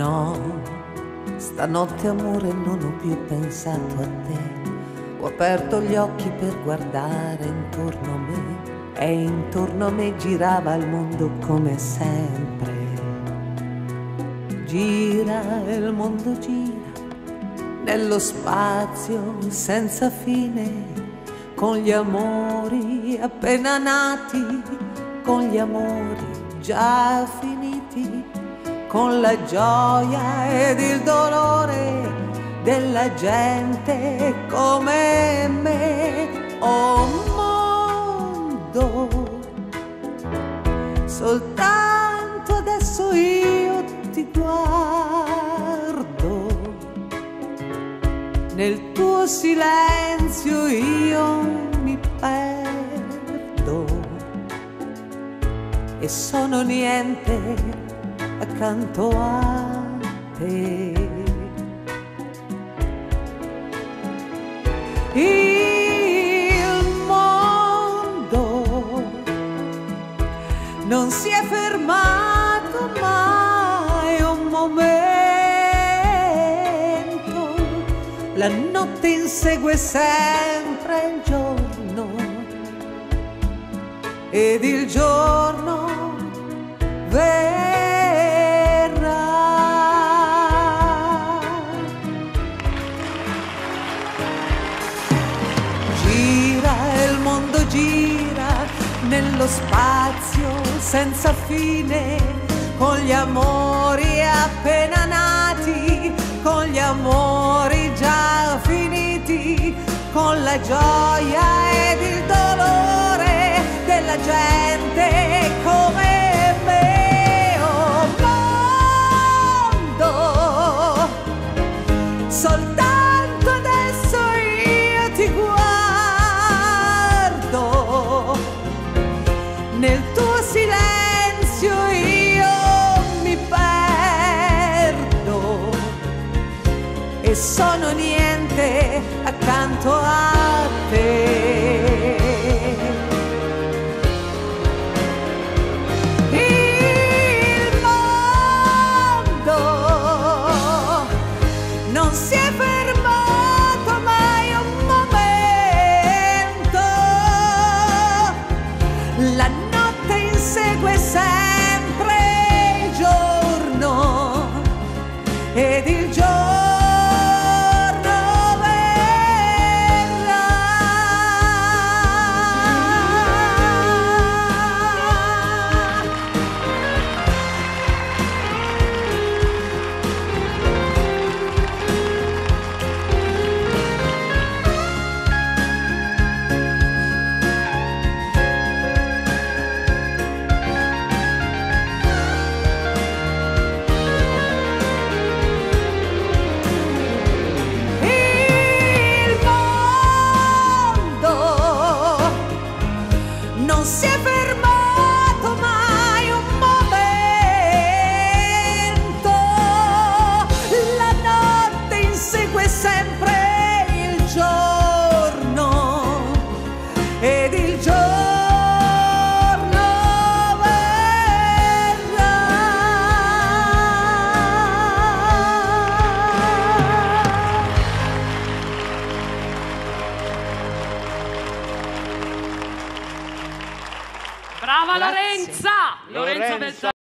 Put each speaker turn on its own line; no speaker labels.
No, stanotte amore non ho più pensato a te. Ho aperto gli occhi per guardare intorno a me e intorno a me girava il mondo come sempre. Gira, il mondo gira, nello spazio senza fine, con gli amori appena nati, con gli amori già finiti, con la gioia ed il dolore della gente come me. Oh mondo, soltanto adesso io ti guardo, nel tuo silenzio io mi perdo e sono niente accanto a te. Il mondo non si è fermato mai un momento, la notte insegue sempre il giorno ed il giorno verrà. Gira, il mondo gira nello spazio senza fine, con gli amori appena nati, con gli amori già finiti, con la gioia ed il dolore della gente come me. Oh mondo, soltanto adesso io ti guardo, nel tuo silenzio io mi perdo e sono niente accanto a te. Il mondo non si è fermato mai un momento, la notte insegue sempre il giorno ed il giorno non si è fermato mai un momento, la notte insegue sempre il giorno ed il giorno verrà.
Brava Lorenza! Lorenza Beltrame.